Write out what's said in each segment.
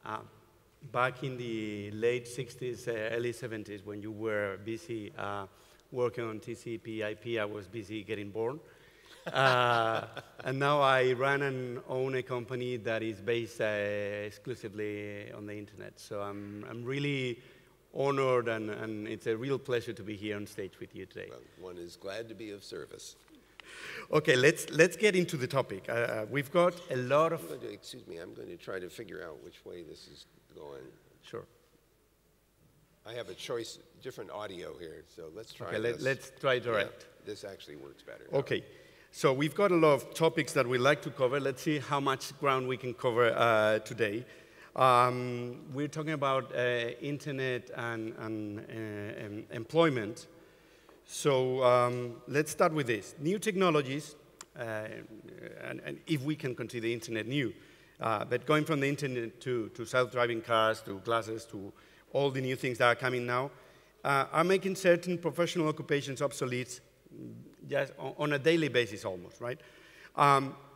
uh, back in the late 60s, early 70s, when you were busy working on TCP IP, I was busy getting born. And now I run and own a company that is based exclusively on the internet. So I'm really honored, and it's a real pleasure to be here on stage with you today. Well, one is glad to be of service. Okay, let's get into the topic. We've got a lot of... Excuse me, I'm going to try to figure out which way this is going. Sure. I have a choice, different audio here, so let's try okay, this. Let's try direct. Yeah, this actually works better. Okay, so we've got a lot of topics that we like to cover. Let's see how much ground we can cover today. We're talking about internet and employment. So let's start with this. New technologies, and if we can consider the internet new, but going from the internet to self-driving cars, to glasses, to all the new things that are coming now, are making certain professional occupations obsolete just on a daily basis almost, right?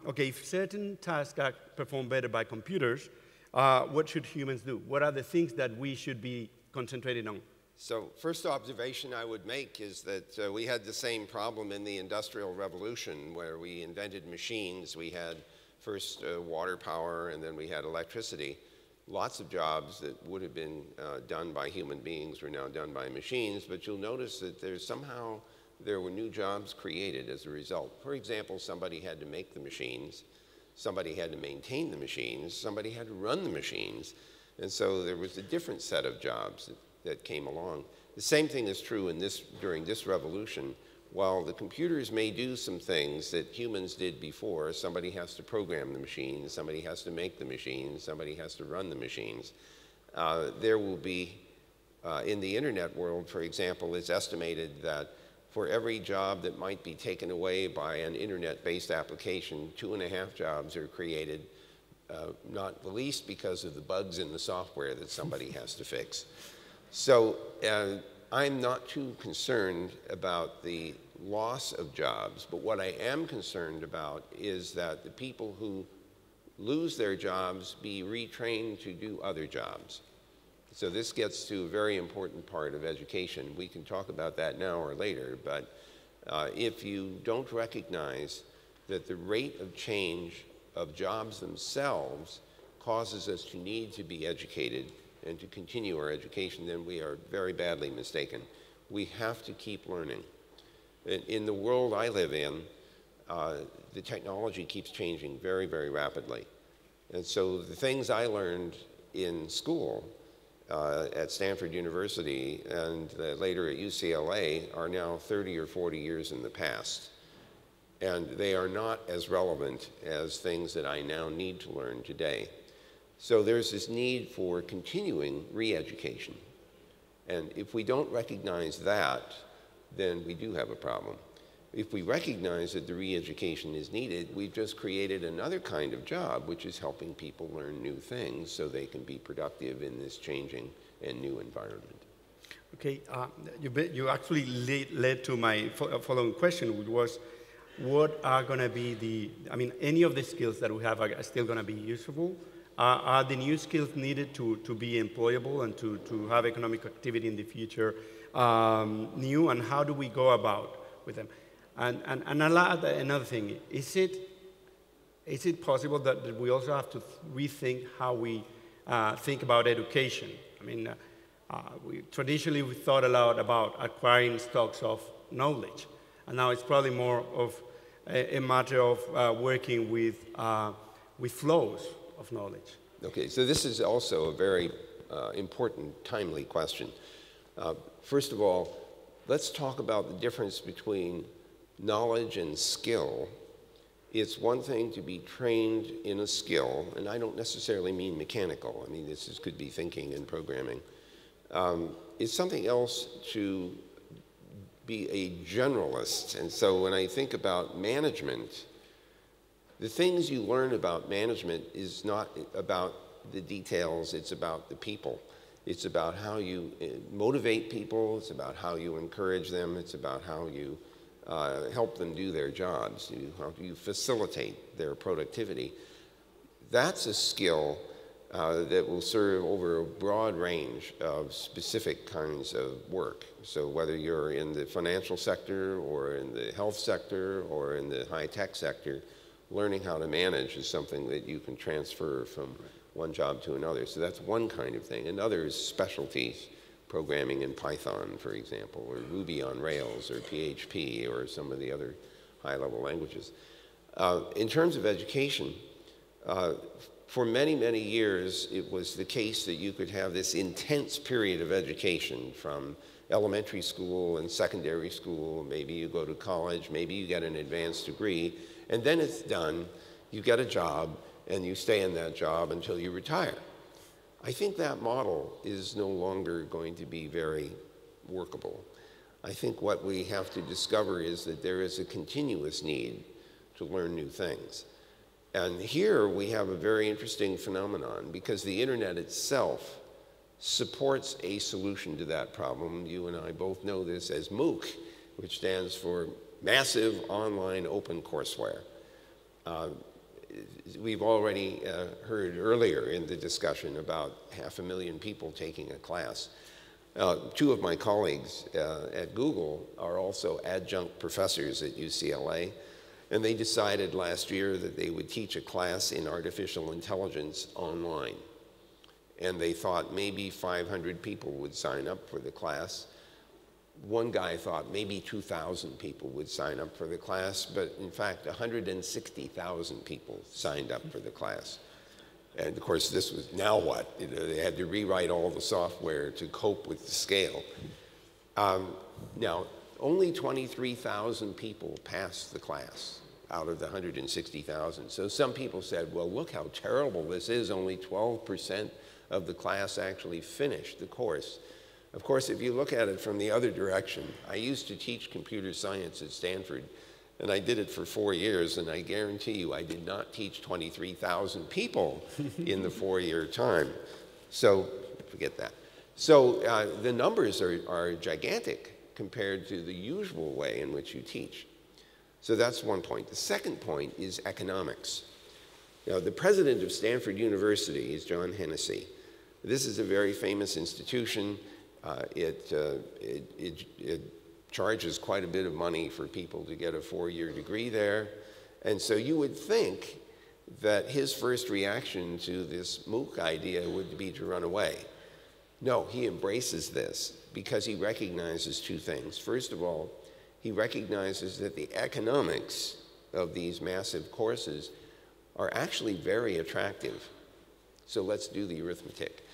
Okay, if certain tasks are performed better by computers, what should humans do? What are the things that we should be concentrating on? So first observation I would make is that we had the same problem in the Industrial Revolution where we invented machines. We had first water power, and then we had electricity. Lots of jobs that would have been done by human beings were now done by machines, but you'll notice that there were new jobs created as a result. For example, somebody had to make the machines, somebody had to maintain the machines, somebody had to run the machines, and so there was a different set of jobs that came along. The same thing is true during this revolution. While the computers may do some things that humans did before, somebody has to program the machines, somebody has to make the machines, somebody has to run the machines. There will be, in the internet world, for example, it's estimated that for every job that might be taken away by an internet-based application, 2.5 jobs are created, not the least because of the bugs in the software that somebody has to fix. So I'm not too concerned about the loss of jobs, but what I am concerned about is that the people who lose their jobs be retrained to do other jobs. So this gets to a very important part of education. We can talk about that now or later, but if you don't recognize that the rate of change of jobs themselves causes us to need to be educated and to continue our education, then we are very badly mistaken. We have to keep learning. In the world I live in, the technology keeps changing very, very rapidly. And so the things I learned in school at Stanford University and later at UCLA are now 30 or 40 years in the past. And they are not as relevant as things that I now need to learn today. So there's this need for continuing re-education. And if we don't recognize that, then we do have a problem. If we recognize that the re-education is needed, we've just created another kind of job, which is helping people learn new things so they can be productive in this changing and new environment. Okay, you actually led to my following question, which was, what are going to be any of the skills that we have are still going to be useful? Are the new skills needed to be employable and to have economic activity in the future new, and how do we go about with them? And another thing, is it possible that we also have to rethink how we think about education? I mean, traditionally we thought a lot about acquiring stocks of knowledge, and now it's probably more of a matter of working with flows of knowledge. Okay, so this is also a very important, timely question. First of all, let's talk about the difference between knowledge and skill. It's one thing to be trained in a skill, and I don't necessarily mean mechanical. I mean, could be thinking and programming. It's something else to be a generalist. And so when I think about management, the things you learn about management is not about the details, it's about the people. It's about how you motivate people, it's about how you encourage them, it's about how you help them do their jobs, how do you facilitate their productivity. That's a skill that will serve over a broad range of specific kinds of work. So whether you're in the financial sector or in the health sector or in the high-tech sector, learning how to manage is something that you can transfer from one job to another. So that's one kind of thing. Another is specialties, programming in Python, for example, or Ruby on Rails, or PHP, or some of the other high-level languages. In terms of education, for many, many years, it was the case that you could have this intense period of education from elementary school and secondary school. Maybe you go to college, maybe you get an advanced degree, and then it's done. You get a job, and you stay in that job until you retire. I think that model is no longer going to be very workable. I think what we have to discover is that there is a continuous need to learn new things. And here we have a very interesting phenomenon because the internet itself supports a solution to that problem. You and I both know this as MOOC, which stands for Massive Online Open Courseware. We've already heard earlier in the discussion about 500,000 people taking a class. Two of my colleagues at Google are also adjunct professors at UCLA. And they decided last year that they would teach a class in artificial intelligence online. And they thought maybe 500 people would sign up for the class. One guy thought maybe 2,000 people would sign up for the class, but in fact, 160,000 people signed up for the class. And of course, this was, now what? You know, they had to rewrite all the software to cope with the scale. Now, only 23,000 people passed the class out of the 160,000. So some people said, well, look how terrible this is. Only 12% of the class actually finished the course. Of course, if you look at it from the other direction, I used to teach computer science at Stanford, and I did it for 4 years, and I guarantee you I did not teach 23,000 people in the 4-year time. So forget that. So the numbers are gigantic compared to the usual way in which you teach. So that's one point. The second point is economics. Now, the president of Stanford University is John Hennessy. This is a very famous institution. It charges quite a bit of money for people to get a 4-year degree there. And so you would think that his first reaction to this MOOC idea would be to run away. No, he embraces this because he recognizes two things. First of all, he recognizes that the economics of these massive courses are actually very attractive. So let's do the arithmetic.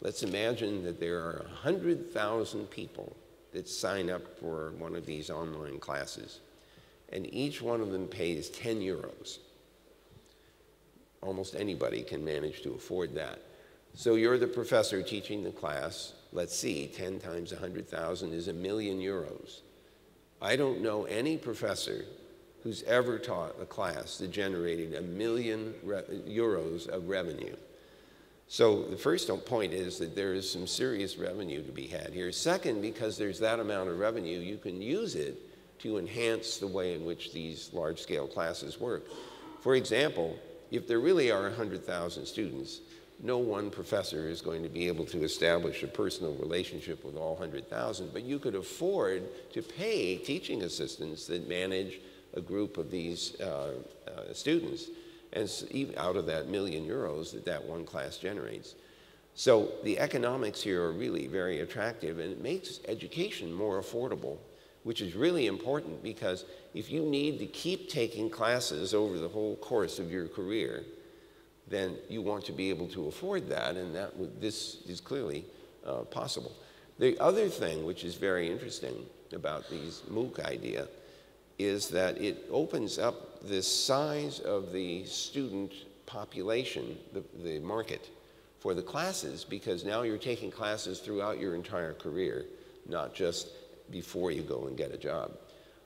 Let's imagine that there are 100,000 people that sign up for one of these online classes, and each one of them pays 10 euros. Almost anybody can manage to afford that. So you're the professor teaching the class. Let's see, 10 times 100,000 is €1,000,000. I don't know any professor who's ever taught a class that generated €1,000,000 of revenue. So the first point is that there is some serious revenue to be had here. Second, because there's that amount of revenue, you can use it to enhance the way in which these large-scale classes work. For example, if there really are 100,000 students, no one professor is going to be able to establish a personal relationship with all 100,000, but you could afford to pay teaching assistants that manage a group of these students, and even out of that €1,000,000 that one class generates. So the economics here are really very attractive, and it makes education more affordable, which is really important because if you need to keep taking classes over the whole course of your career, then you want to be able to afford that, and this is clearly possible. The other thing which is very interesting about these MOOC idea is that it opens up the size of the student population, the market, for the classes, because now you're taking classes throughout your entire career, not just before you go and get a job.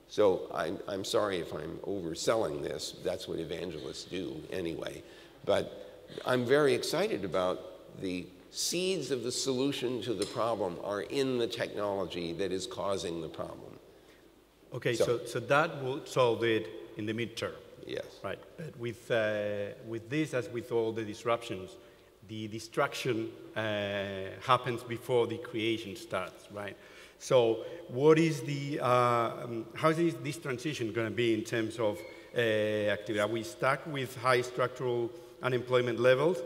So I'm sorry if I'm overselling this. That's what evangelists do anyway. But I'm very excited about the seeds of the solution to the problem are in the technology that is causing the problem. Okay, so that will solve it in the midterm. Yes. Right. But with this, as with all the disruptions, the destruction happens before the creation starts, right? So what is the, how is this transition going to be in terms of activity? Are we stuck with high structural unemployment levels?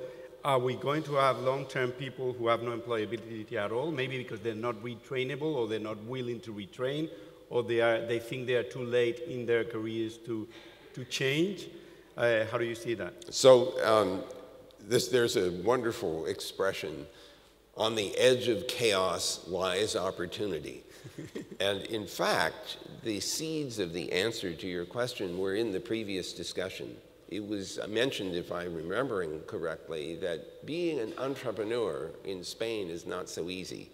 Are we going to have long-term people who have no employability at all, maybe because they're not retrainable or they're not willing to retrain, or they think they are too late in their careers to change? How do you see that? So there's a wonderful expression, on the edge of chaos lies opportunity. And in fact, the seeds of the answer to your question were in the previous discussion. It was mentioned, if I'm remembering correctly, that being an entrepreneur in Spain is not so easy.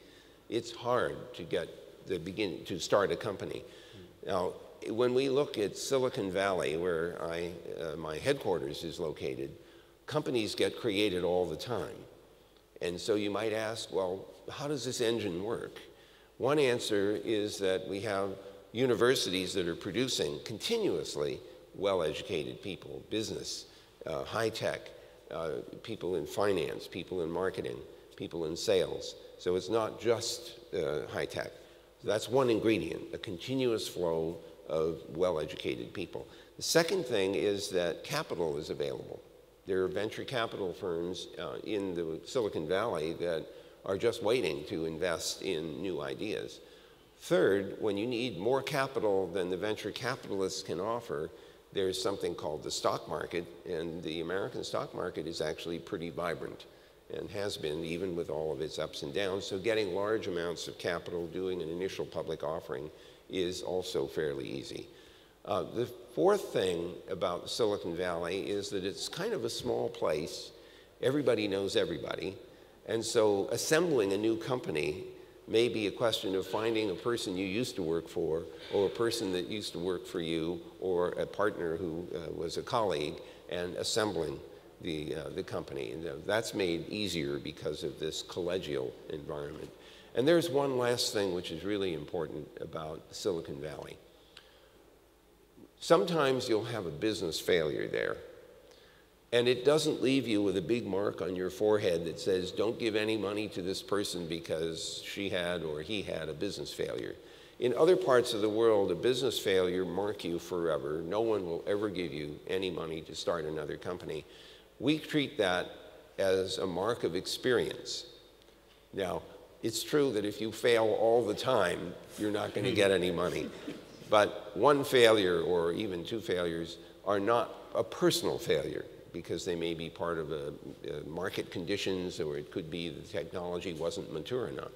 It's hard to start a company. Now, when we look at Silicon Valley, where my headquarters is located, companies get created all the time. And so you might ask, well, how does this engine work? One answer is that we have universities that are producing continuously well-educated people, business, high-tech, people in finance, people in marketing, people in sales. So it's not just high-tech. So that's one ingredient, a continuous flow of well-educated people. The second thing is that capital is available. There are venture capital firms in the Silicon Valley that are just waiting to invest in new ideas. Third, when you need more capital than the venture capitalists can offer, there's something called the stock market, and the American stock market is actually pretty vibrant and has been, even with all of its ups and downs. So getting large amounts of capital, doing an initial public offering, is also fairly easy. The fourth thing about Silicon Valley is that it's kind of a small place. Everybody knows everybody. And so assembling a new company may be a question of finding a person you used to work for, or a person that used to work for you, or a partner who was a colleague, and assembling the company. And that's made easier because of this collegial environment. And there's one last thing which is really important about Silicon Valley. Sometimes you'll have a business failure there, and it doesn't leave you with a big mark on your forehead that says, don't give any money to this person because she had or he had a business failure. In other parts of the world, a business failure marks you forever. No one will ever give you any money to start another company. We treat that as a mark of experience. Now, it's true that if you fail all the time, you're not going to get any money. But one failure or even two failures are not a personal failure, because they may be part of market conditions, or it could be the technology wasn't mature enough.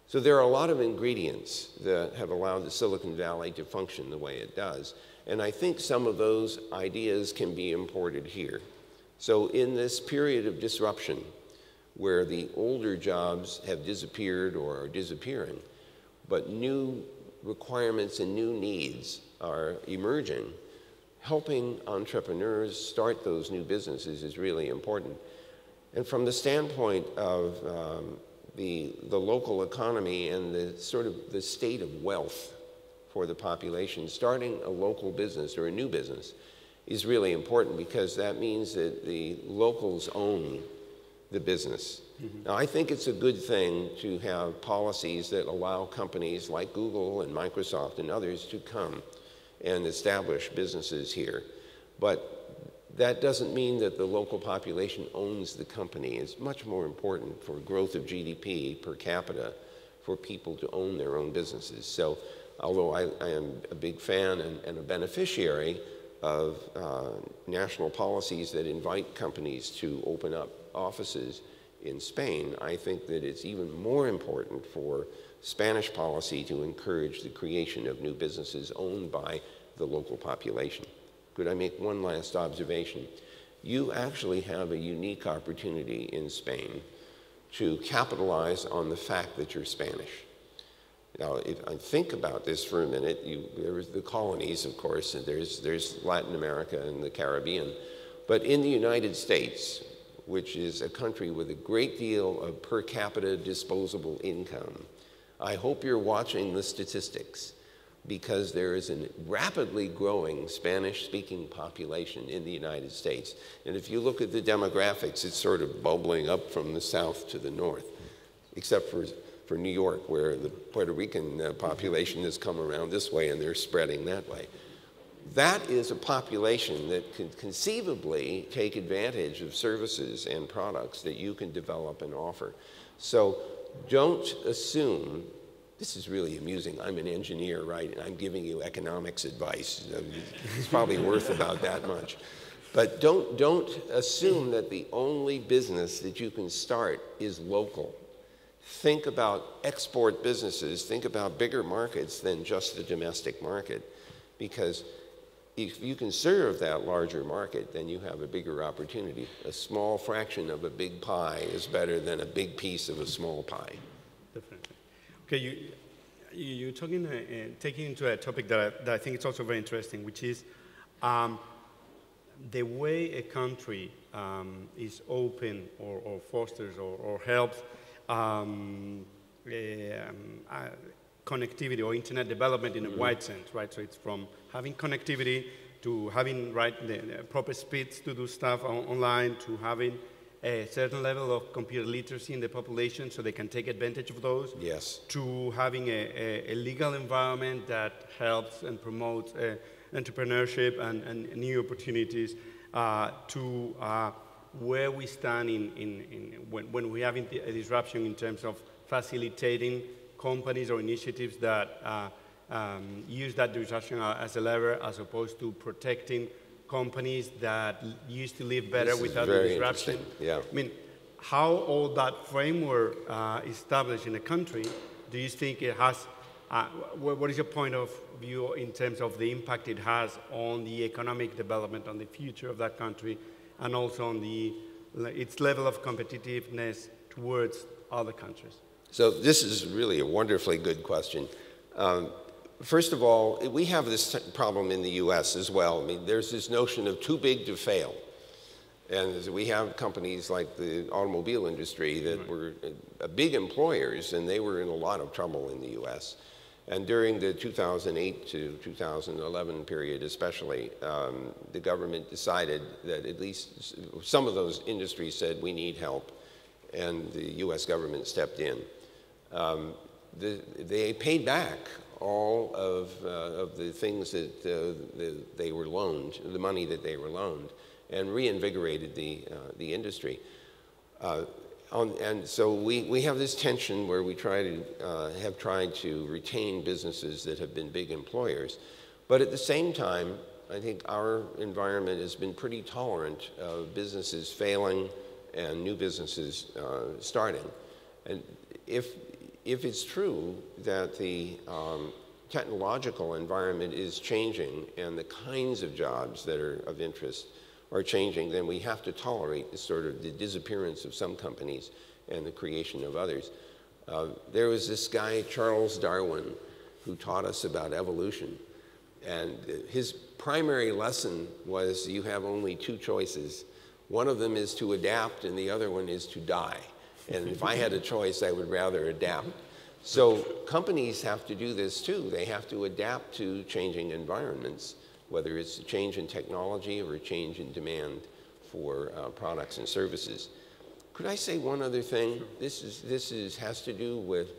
So there are a lot of ingredients that have allowed the Silicon Valley to function the way it does. And I think some of those ideas can be imported here. So in this period of disruption, where the older jobs have disappeared or are disappearing, but new requirements and new needs are emerging, helping entrepreneurs start those new businesses is really important. And from the standpoint of the local economy and the sort of the state of wealth for the population, starting a local business or a new business is really important, because that means that the locals own the business. Now, I think it's a good thing to have policies that allow companies like Google and Microsoft and others to come and establish businesses here. But that doesn't mean that the local population owns the company. It's much more important for growth of GDP per capita for people to own their own businesses. So although I am a big fan and a beneficiary of national policies that invite companies to open up offices in Spain, I think that it's even more important for Spanish policy to encourage the creation of new businesses owned by the local population. Could I make one last observation? You actually have a unique opportunity in Spain to capitalize on the fact that you're Spanish. Now, if I think about this for a minute, there's the colonies, of course, and there's Latin America and the Caribbean. But in the United States, which is a country with a great deal of per capita disposable income, I hope you're watching the statistics. because there is a rapidly growing Spanish-speaking population in the United States. And if you look at the demographics, it's sort of bubbling up from the south to the north, except for New York, where the Puerto Rican population has come around this way and they're spreading that way. That is a population that can conceivably take advantage of services and products that you can develop and offer. So don't assume, this is really amusing, I'm an engineer, right, and I'm giving you economics advice. It's probably worth about that much. But don't assume that the only business that you can start is local. Think about export businesses, think about bigger markets than just the domestic market, because if you can serve that larger market, then you have a bigger opportunity. A small fraction of a big pie is better than a big piece of a small pie. Definitely. Okay, you're talking, taking into a topic that I think is also very interesting, which is the way a country is open or fosters or helps connectivity or internet development in a wide sense, right? So it's from having connectivity to having the proper speeds to do stuff online, to having a certain level of computer literacy in the population so they can take advantage of those. Yes. To having a legal environment that helps and promotes entrepreneurship and new opportunities, to where we stand when we have a disruption in terms of facilitating companies or initiatives that use that disruption as a lever, as opposed to protecting companies that used to live better without the disruption. Yeah. I mean, how all that framework established in a country, do you think it has, what is your point of view in terms of the impact it has on the economic development, on the future of that country, and also on its level of competitiveness towards other countries? So this is really a wonderfully good question. First of all, we have this problem in the US as well. I mean, there's this notion of too big to fail. And we have companies like the automobile industry that were big employers, and they were in a lot of trouble in the US. And during the 2008 to 2011 period especially, the government decided that at least some of those industries said, we need help, and the US government stepped in. They paid back all of the things that they were loaned, the money that they were loaned, and reinvigorated the industry. And so we have this tension where we have tried to retain businesses that have been big employers. But at the same time, I think our environment has been pretty tolerant of businesses failing and new businesses starting. And if it's true that the technological environment is changing and the kinds of jobs that are of interest are changing, then we have to tolerate the disappearance of some companies and the creation of others. There was this guy, Charles Darwin, who taught us about evolution. And his primary lesson was you have only two choices. One of them is to adapt and the other one is to die. And if I had a choice, I would rather adapt. So companies have to do this too. They have to adapt to changing environments, whether it's a change in technology or a change in demand for products and services. Could I say one other thing? This has to do with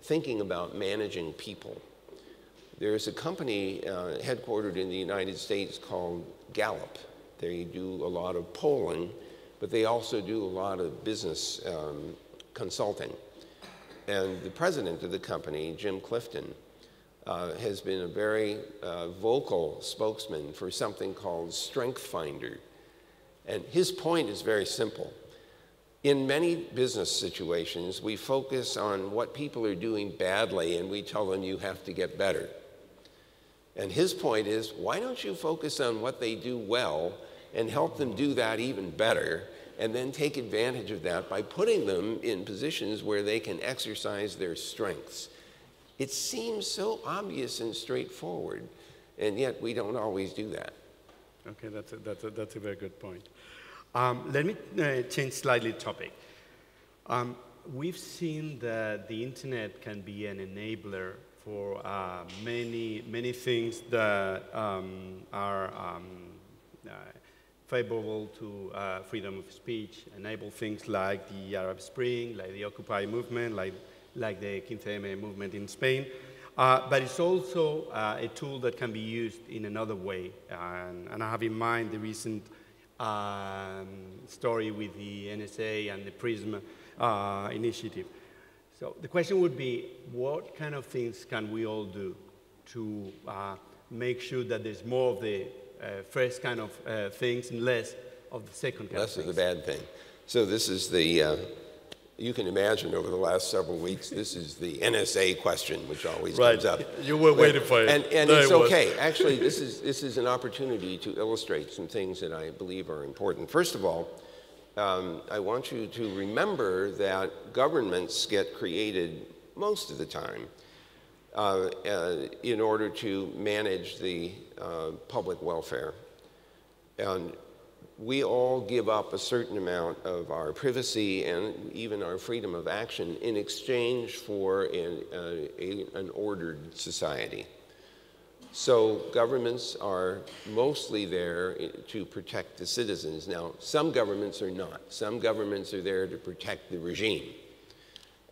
thinking about managing people. There's a company headquartered in the United States called Gallup. They do a lot of polling, but they also do a lot of business consulting. And the president of the company, Jim Clifton, has been a very vocal spokesman for something called Strength Finder. And his point is very simple. In many business situations, we focus on what people are doing badly and we tell them you have to get better. And his point is, why don't you focus on what they do well and help them do that even better, and then take advantage of that by putting them in positions where they can exercise their strengths. It seems so obvious and straightforward, and yet we don't always do that. Okay, that's a very good point. Let me change slightly topic. We've seen that the internet can be an enabler many things that are favorable to freedom of speech, enable things like the Arab Spring, like the Occupy movement, like the 15M movement in Spain. But it's also a tool that can be used in another way. And I have in mind the recent story with the NSA and the PRISM initiative. So the question would be, what kind of things can we all do to make sure that there's more of the first kind of things and less of the second kind of things? Less of the bad thing. So this is the, you can imagine over the last several weeks, this is the NSA question, which always comes up. You were waiting for it. And it's okay. Actually, this is an opportunity to illustrate some things that I believe are important. First of all, I want you to remember that governments get created most of the time in order to manage the public welfare. And we all give up a certain amount of our privacy and even our freedom of action in exchange for an ordered society. So governments are mostly there to protect the citizens. Now, some governments are not. Some governments are there to protect the regime.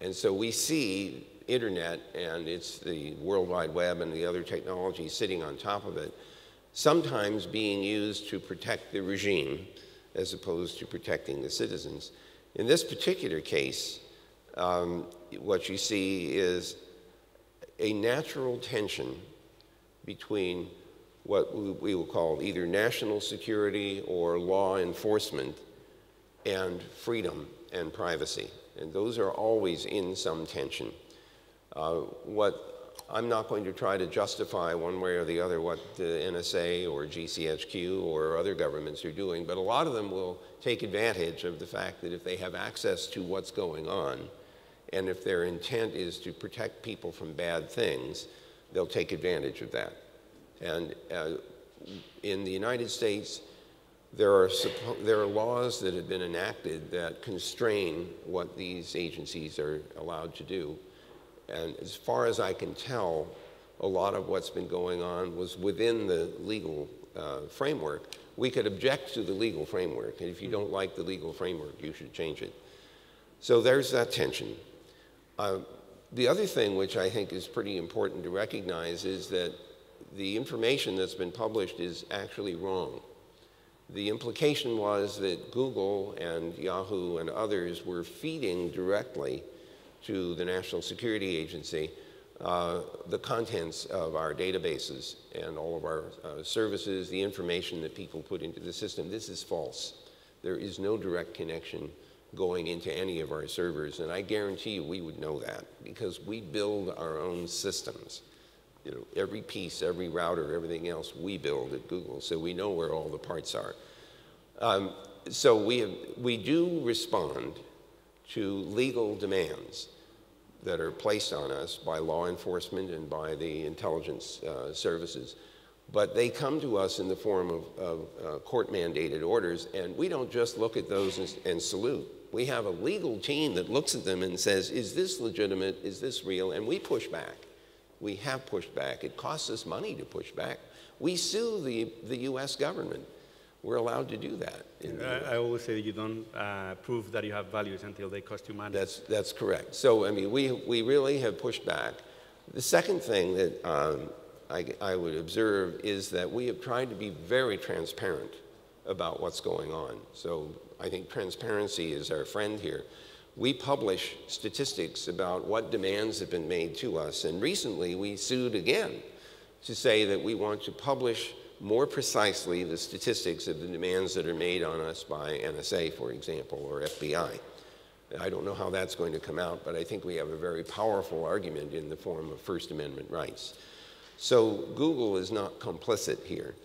And so we see internet and it's the World Wide Web and the other technology sitting on top of it, sometimes being used to protect the regime as opposed to protecting the citizens. In this particular case, what you see is a natural tension between what we will call either national security or law enforcement and freedom and privacy. And those are always in some tension. I'm not going to try to justify one way or the other what the NSA or GCHQ or other governments are doing, but a lot of them will take advantage of the fact that if they have access to what's going on, and if their intent is to protect people from bad things, they'll take advantage of that. And in the United States, there are laws that have been enacted that constrain what these agencies are allowed to do. And as far as I can tell, a lot of what's been going on was within the legal framework. We could object to the legal framework, and if you don't like the legal framework, you should change it. So there's that tension. The other thing which I think is pretty important to recognize is that the information that's been published is actually wrong. The implication was that Google and Yahoo and others were feeding directly to the National Security Agency the contents of our databases and all of our services, the information that people put into the system. This is false. There is no direct connection going into any of our servers, and I guarantee you we would know that because we build our own systems. You know, every piece, every router, everything else we build at Google, so we know where all the parts are. So we do respond to legal demands that are placed on us by law enforcement and by the intelligence services. But they come to us in the form of court-mandated orders, and we don't just look at those and salute. We have a legal team that looks at them and says, is this legitimate? Is this real? And we push back. We have pushed back. It costs us money to push back. We sue the US government. We're allowed to do that. I always say you don't prove that you have values until they cost you money. That's correct. So, I mean, we really have pushed back. The second thing that I would observe is that we have tried to be very transparent about what's going on. So I think transparency is our friend here. We publish statistics about what demands have been made to us. And recently we sued again to say that we want to publish more precisely the statistics of the demands that are made on us by NSA, for example, or FBI. I don't know how that's going to come out, but I think we have a very powerful argument in the form of First Amendment rights. So Google is not complicit here.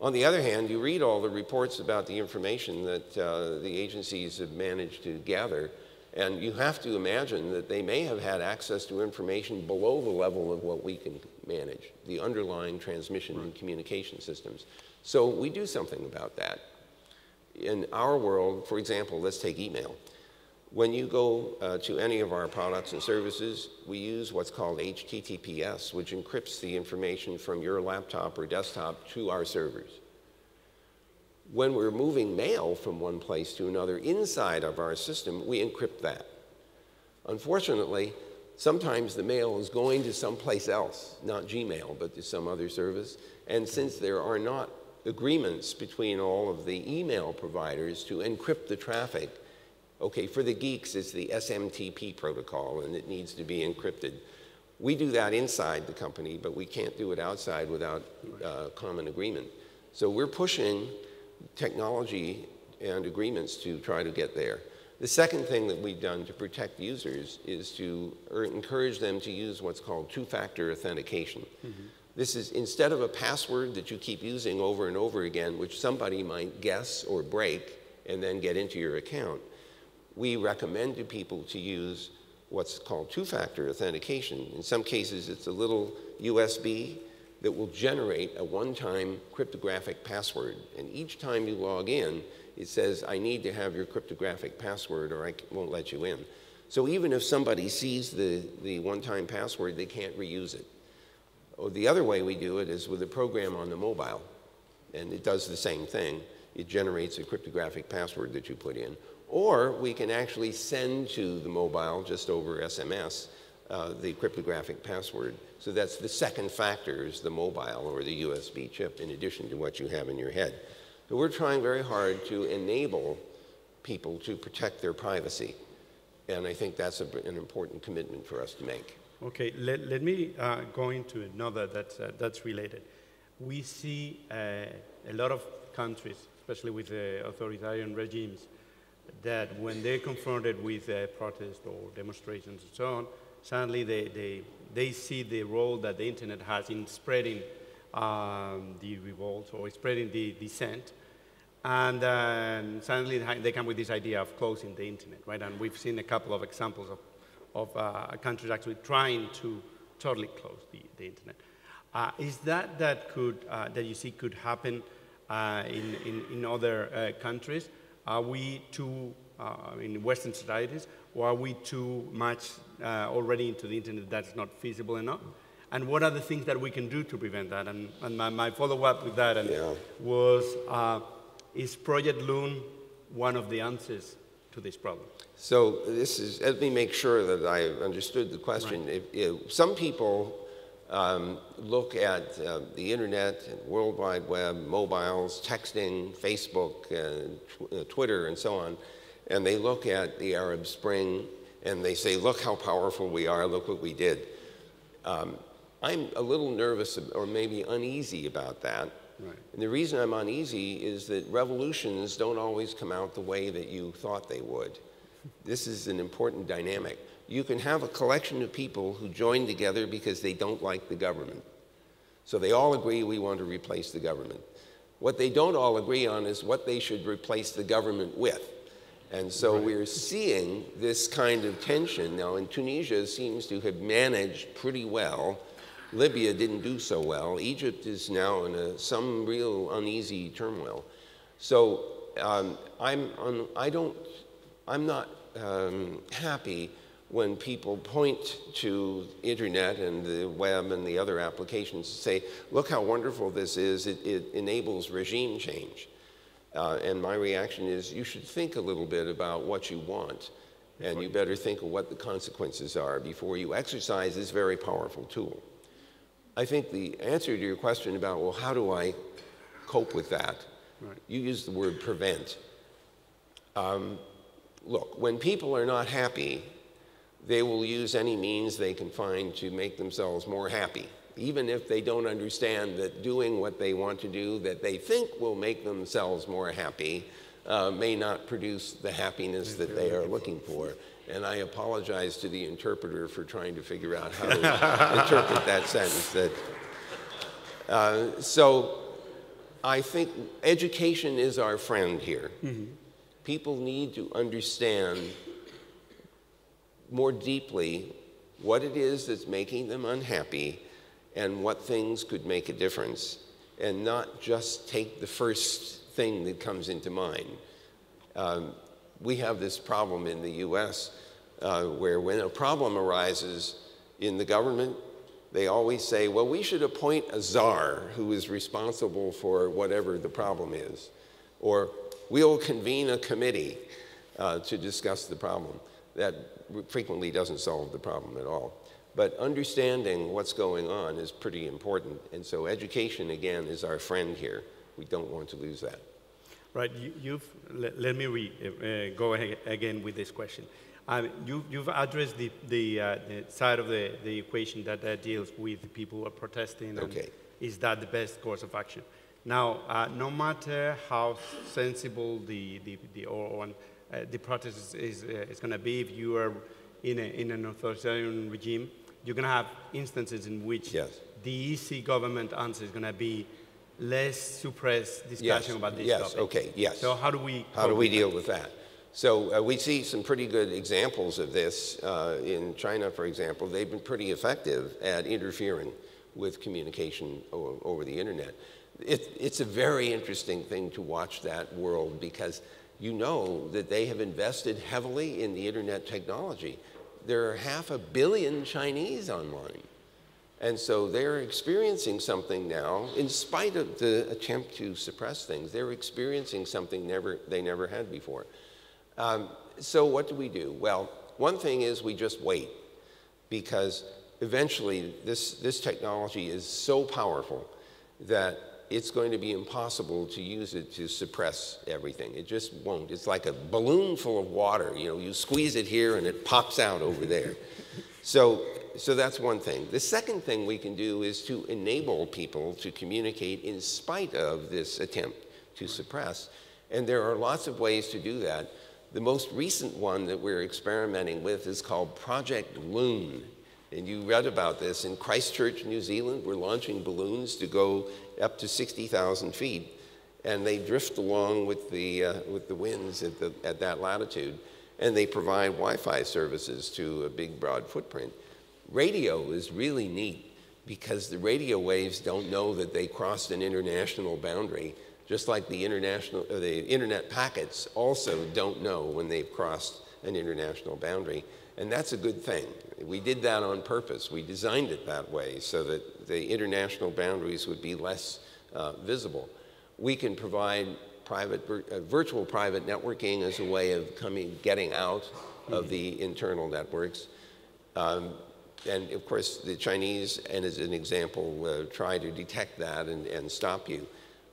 On the other hand, you read all the reports about the information that the agencies have managed to gather, and you have to imagine that they may have had access to information below the level of what we can manage, the underlying transmission and communication systems. So we do something about that. In our world, for example, let's take email. When you go to any of our products and services, we use what's called HTTPS, which encrypts the information from your laptop or desktop to our servers. When we're moving mail from one place to another inside of our system, we encrypt that. Unfortunately, sometimes the mail is going to someplace else, not Gmail, but to some other service. And since there are not agreements between all of the email providers to encrypt the traffic, okay, for the geeks, it's the SMTP protocol, and it needs to be encrypted. We do that inside the company, but we can't do it outside without common agreement. So we're pushing technology and agreements to try to get there. The second thing that we've done to protect users is to encourage them to use what's called two-factor authentication. This is instead of a password that you keep using over and over again, which somebody might guess or break and then get into your account, we recommend to people to use what's called two-factor authentication. In some cases, it's a little USB that will generate a one-time cryptographic password. And each time you log in, it says, I need to have your cryptographic password or I won't let you in. So even if somebody sees the one-time password, they can't reuse it. Or the other way we do it is with a program on the mobile. And it does the same thing. It generates a cryptographic password that you put in. Or we can actually send to the mobile, just over SMS, the cryptographic password. So that's the second factor, is the mobile or the USB chip, in addition to what you have in your head. So we're trying very hard to enable people to protect their privacy. And I think that's an important commitment for us to make. Okay, let me go into another that's related. We see a lot of countries, especially with authoritarian regimes, that when they're confronted with protests or demonstrations and so on, suddenly they see the role that the internet has in spreading the revolt or spreading the dissent, and suddenly they come with this idea of closing the internet, right? And we've seen a couple of examples of countries actually trying to totally close the internet. Is that you see could happen in other countries? Are we too, in Western societies, or are we too much already into the internet that's not feasible enough? And what are the things that we can do to prevent that? And my follow-up with that was, is Project Loon one of the answers to this problem? So this is, let me make sure that I understood the question. Right. If some people look at the internet and World Wide Web, mobiles, texting, Facebook, Twitter, and so on, and they look at the Arab Spring and they say, look how powerful we are, look what we did. I'm a little nervous or maybe uneasy about that. Right. And the reason I'm uneasy is that revolutions don't always come out the way that you thought they would. This is an important dynamic. You can have a collection of people who join together because they don't like the government. So they all agree we want to replace the government. What they don't all agree on is what they should replace the government with. And so we're seeing this kind of tension. Now, in Tunisia seems to have managed pretty well. Libya didn't do so well. Egypt is now in some real uneasy turmoil. So I'm not happy when people point to internet and the web and the other applications to say, look how wonderful this is, it enables regime change. And my reaction is, you should think a little bit about what you want, and you better think of what the consequences are before you exercise this very powerful tool. I think the answer to your question about, well, how do I cope with that? Right. You used the word prevent. Look, when people are not happy, they will use any means they can find to make themselves more happy, even if they don't understand that doing what they want to do that they think will make themselves more happy may not produce the happiness that they are looking for. And I apologize to the interpreter for trying to figure out how to interpret that sentence. So I think education is our friend here. Mm-hmm. People need to understand more deeply what it is that's making them unhappy and what things could make a difference, and not just take the first thing that comes into mind. we have this problem in the US where when a problem arises in the government, they always say, well, we should appoint a czar who is responsible for whatever the problem is. Or we'll convene a committee to discuss the problem. That frequently doesn't solve the problem at all. But understanding what's going on is pretty important. And so education, again, is our friend here. We don't want to lose that. Right. Let me go ahead again with this question. You've addressed the side of the equation that deals with people who are protesting. Okay. And is that the best course of action? Now, no matter how sensible the protest is going to be, if you are in an authoritarian regime, you're going to have instances in which yes. the easy government answer is going to be less suppressed discussion yes. about this yes. topic. Okay. Yes. So how do we deal with that? So we see some pretty good examples of this in China, for example. They've been pretty effective at interfering with communication over the internet. It's a very interesting thing to watch that world because you know that they have invested heavily in the internet technology. There are 500 million Chinese online. And so they're experiencing something now, in spite of the attempt to suppress things, they're experiencing something they never had before. So what do? Well, one thing is we just wait, because eventually this technology is so powerful that it's going to be impossible to use it to suppress everything. It just won't. It's like a balloon full of water. You know, you squeeze it here and it pops out over there. So that's one thing. The second thing we can do is to enable people to communicate in spite of this attempt to suppress. And there are lots of ways to do that. The most recent one that we're experimenting with is called Project Loon. And you read about this. In Christchurch, New Zealand, we're launching balloons to go up to 60,000 feet. And they drift along with the winds at that latitude. And they provide Wi-Fi services to a big, broad footprint. Radio is really neat because the radio waves don't know that they crossed an international boundary, just like the internet packets also don't know when they've crossed an international boundary. And that's a good thing. We did that on purpose. We designed it that way so that the international boundaries would be less visible. We can provide virtual private networking as a way of getting out of the internal networks. And of course, the Chinese, and as an example, try to detect that and stop you.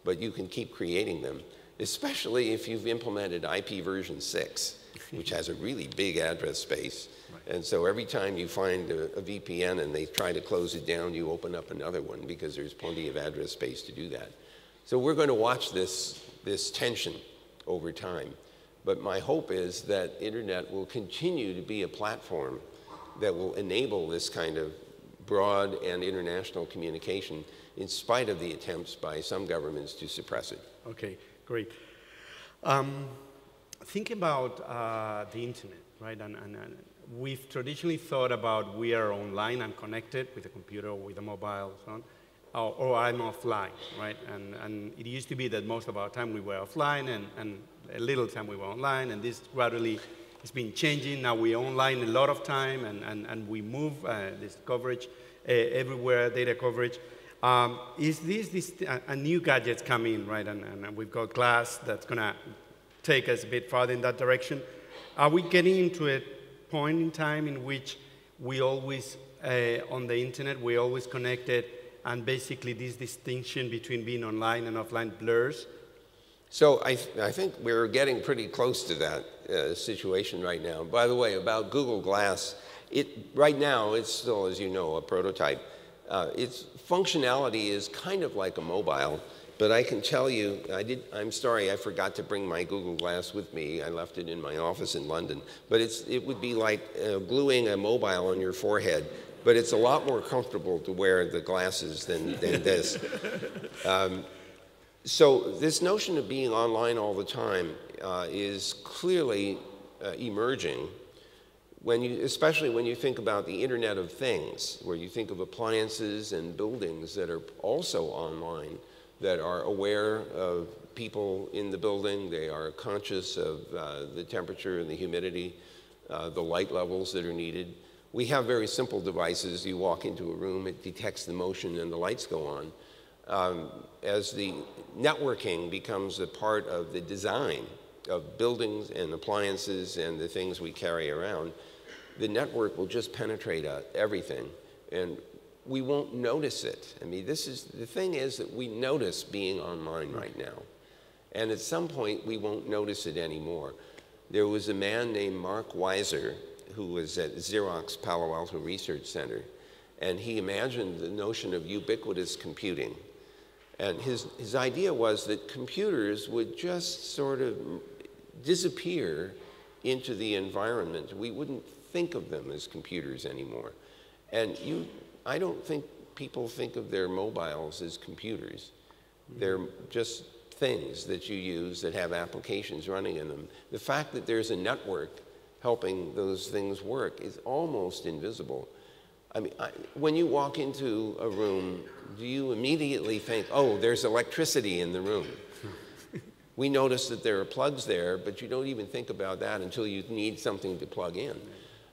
But you can keep creating them, especially if you've implemented IP version 6, which has a really big address space. Right. And so every time you find a VPN and they try to close it down, you open up another one because there's plenty of address space to do that. So we're going to watch this tension over time. But my hope is that internet will continue to be a platform that will enable this kind of broad and international communication in spite of the attempts by some governments to suppress it. Okay, great. Think about the internet, right? And we've traditionally thought about we are online and connected with a computer or with a mobile, so on, or I'm offline, right? And it used to be that most of our time we were offline and a little time we were online, and this gradually has been changing. Now we're online a lot of time and we move this coverage everywhere, data coverage. Is this a new gadgets coming, right? And we've got glass that's going to take us a bit farther in that direction. Are we getting into a point in time in which we always, on the internet, we're always connected, and basically this distinction between being online and offline blurs? So I think we're getting pretty close to that situation right now. By the way, about Google Glass, right now it's still, as you know, a prototype. Its functionality is kind of like a mobile, but I can tell you, I'm sorry, I forgot to bring my Google Glass with me. I left it in my office in London. But it would be like gluing a mobile on your forehead, but it's a lot more comfortable to wear the glasses than this. So this notion of being online all the time is clearly emerging, especially when you think about the Internet of Things, where you think of appliances and buildings that are also online, that are aware of people in the building. They are conscious of the temperature and the humidity, the light levels that are needed. We have very simple devices. You walk into a room, it detects the motion, and the lights go on. As the networking becomes a part of the design of buildings and appliances and the things we carry around, the network will just penetrate everything, and we won't notice it. I mean, the thing is that we notice being online right now, and at some point we won't notice it anymore. There was a man named Mark Weiser who was at Xerox Palo Alto Research Center, and he imagined the notion of ubiquitous computing. And his idea was that computers would just sort of disappear into the environment. We wouldn't think of them as computers anymore. And I don't think people think of their mobiles as computers. They're just things that you use that have applications running in them. The fact that there's a network helping those things work is almost invisible. I mean, when you walk into a room, do you immediately think, oh, there's electricity in the room? We notice that there are plugs there, but you don't even think about that until you need something to plug in.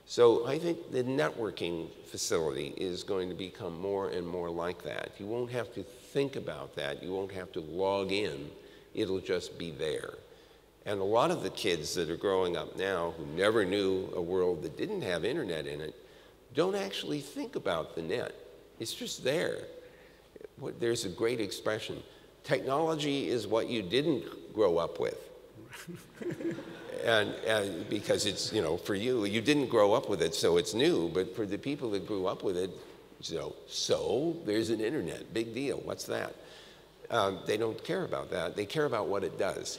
So I think the networking facility is going to become more and more like that. You won't have to think about that. You won't have to log in. It'll just be there. And a lot of the kids that are growing up now who never knew a world that didn't have internet in it don't actually think about the net. It's just there. There's a great expression. Technology is what you didn't grow up with. and because it's, for you didn't grow up with it, so it's new. But for the people that grew up with it, so there's an internet, big deal. What's that? They don't care about that. They care about what it does.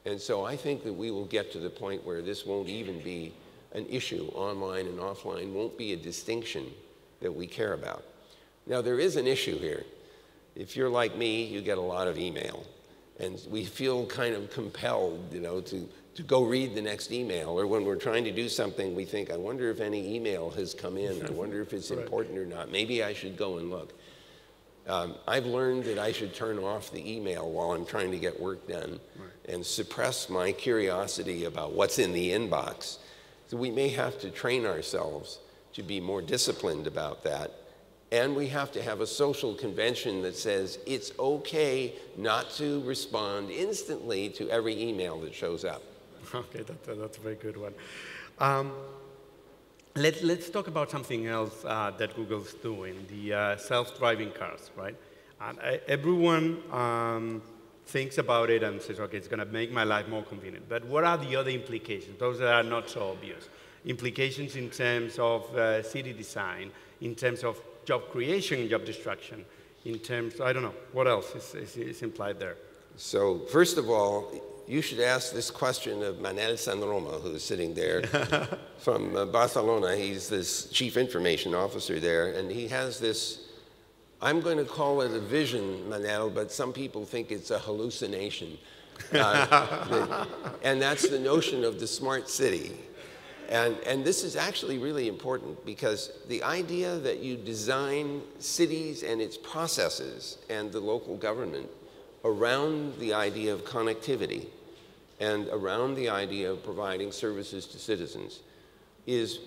And so I think that we will get to the point where this won't even be an issue. Online and offline won't be a distinction that we care about. Now, there is an issue here. If you're like me, you get a lot of email. And we feel kind of compelled, to go read the next email. Or when we're trying to do something, we think, I wonder if any email has come in. I wonder if it's important or not. Maybe I should go and look. I've learned that I should turn off the email while I'm trying to get work done and suppress my curiosity about what's in the inbox. So we may have to train ourselves to be more disciplined about that. And we have to have a social convention that says it's okay not to respond instantly to every email that shows up. Okay, that's a very good one. Let's talk about something else that Google's doing, the self-driving cars, right? Everyone thinks about it and says, okay, it's going to make my life more convenient. But what are the other implications, those that are not so obvious? Implications in terms of city design, in terms of job creation, job destruction, in terms, I don't know, what else is implied there? So first of all, you should ask this question of Manel Sanroma, who's sitting there from Barcelona. He's this chief information officer there, and he has this, I'm going to call it a vision, Manel, but some people think it's a hallucination. And that's the notion of the smart city. And this is actually really important because the idea that you design cities and its processes and the local government around the idea of connectivity and around the idea of providing services to citizens is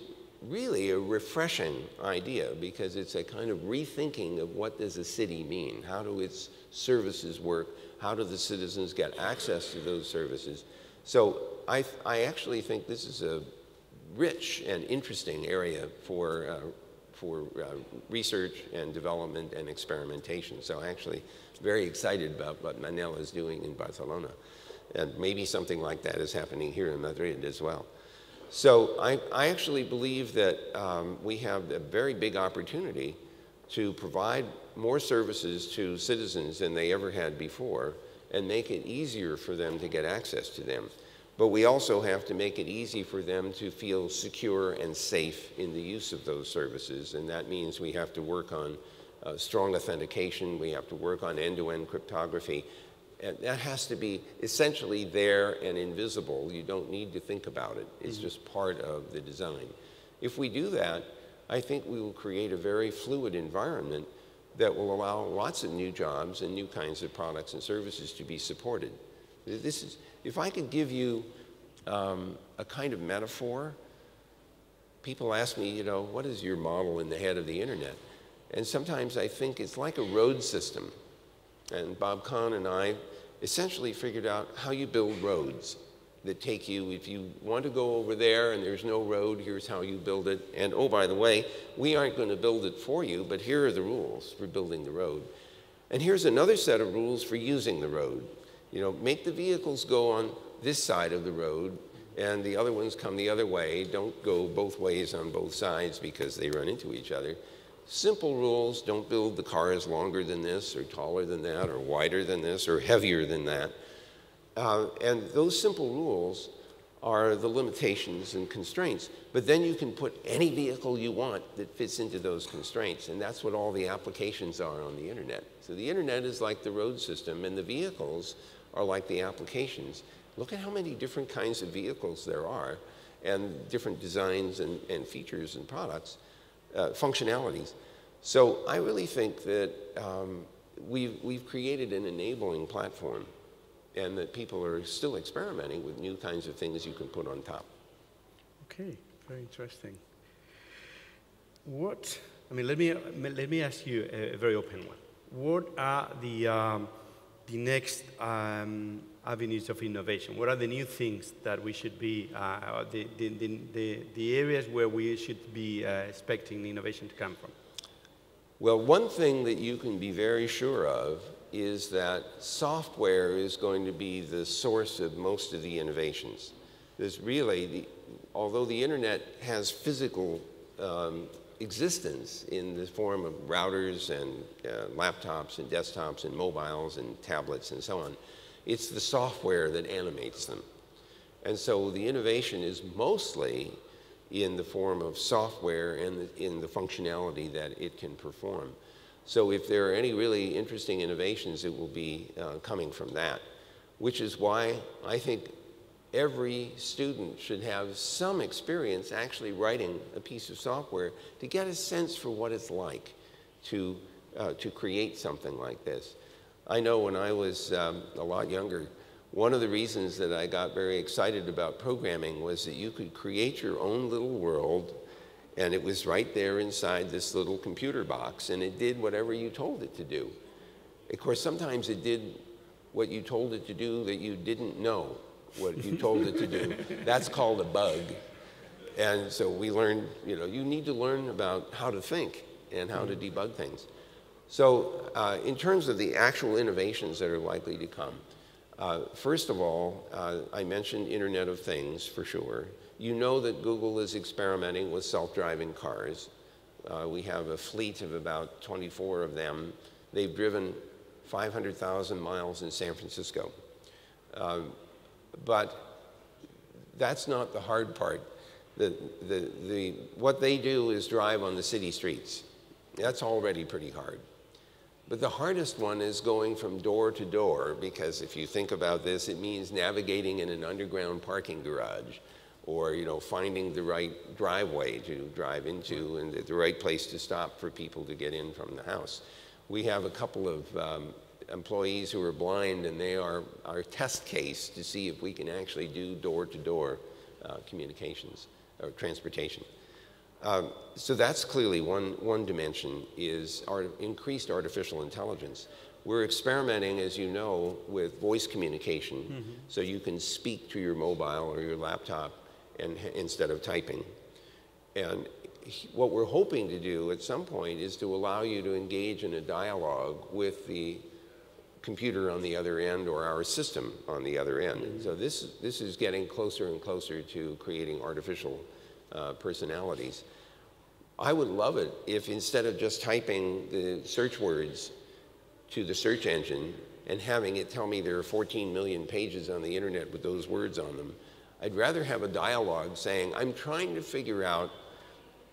really a refreshing idea because it's a kind of rethinking of what does a city mean? How do its services work? How do the citizens get access to those services? So I actually think this is a rich and interesting area for research and development and experimentation. So I'm actually very excited about what Manel is doing in Barcelona. And maybe something like that is happening here in Madrid as well. So I actually believe that we have a very big opportunity to provide more services to citizens than they ever had before and make it easier for them to get access to them. But we also have to make it easy for them to feel secure and safe in the use of those services. And that means we have to work on strong authentication. We have to work on end-to-end cryptography. And that has to be essentially there and invisible. You don't need to think about it. It's just part of the design. If we do that, I think we will create a very fluid environment that will allow lots of new jobs and new kinds of products and services to be supported. This is, if I could give you a kind of metaphor, people ask me, you know, what is your model in the head of the internet? And sometimes I think it's like a road system. And Bob Kahn and I essentially figured out how you build roads that take you, if you want to go over there and there's no road, here's how you build it. And oh, by the way, we aren't going to build it for you, but here are the rules for building the road. And here's another set of rules for using the road. You know, make the vehicles go on this side of the road and the other ones come the other way. Don't go both ways on both sides because they run into each other. Simple rules: don't build the cars longer than this, or taller than that, or wider than this, or heavier than that. And those simple rules are the limitations and constraints. But then you can put any vehicle you want that fits into those constraints, and that's what all the applications are on the internet. So the internet is like the road system, and the vehicles are like the applications. Look at how many different kinds of vehicles there are, and different designs and features and products. Functionalities. So I really think that we've created an enabling platform, and that people are still experimenting with new kinds of things you can put on top. Okay, very interesting. Let me ask you a very open one. What are the next avenues of innovation? What are the new things that we should be, the areas where we should be expecting innovation to come from? Well, one thing that you can be very sure of is that software is going to be the source of most of the innovations. There's really, although the internet has physical existence in the form of routers and laptops and desktops and mobiles and tablets and so on, it's the software that animates them. And so the innovation is mostly in the form of software and in the functionality that it can perform. So if there are any really interesting innovations, it will be coming from that, which is why I think every student should have some experience actually writing a piece of software to get a sense for what it's like to create something like this. I know when I was a lot younger, one of the reasons that I got very excited about programming was that you could create your own little world, and it was right there inside this little computer box, and it did whatever you told it to do. Of course, sometimes it did what you told it to do that you didn't know what you told it to do. That's called a bug. And so we learned, you know, you need to learn about how to think and how to debug things. So in terms of the actual innovations that are likely to come, first of all, I mentioned Internet of Things for sure. You know that Google is experimenting with self-driving cars. We have a fleet of about 24 of them. They've driven 500,000 miles in San Francisco. But that's not the hard part. What they do is drive on the city streets. That's already pretty hard. But the hardest one is going from door to door, because if you think about this, it means navigating in an underground parking garage, or finding the right driveway to drive into and the right place to stop for people to get in from the house. We have a couple of employees who are blind, and they are our test case to see if we can actually do door-to-door communications or transportation. So that's clearly one dimension, is increased artificial intelligence. We're experimenting, as you know, with voice communication, so you can speak to your mobile or your laptop instead of typing. And what we're hoping to do at some point is to allow you to engage in a dialogue with the computer on the other end or our system on the other end. And so this is getting closer and closer to creating artificial personalities. I would love it if, instead of just typing the search words to the search engine and having it tell me there are 14 million pages on the internet with those words on them, I'd rather have a dialogue saying, I'm trying to figure out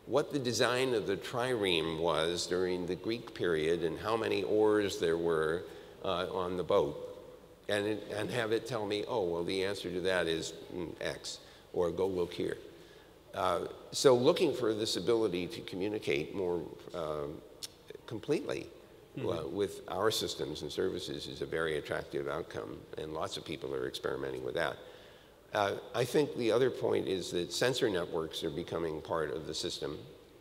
what the design of the trireme was during the Greek period and how many oars there were on the boat, and have it tell me, oh, well, the answer to that is X, or go look here. So looking for this ability to communicate more completely with our systems and services is a very attractive outcome, and lots of people are experimenting with that. I think the other point is that sensor networks are becoming part of the system.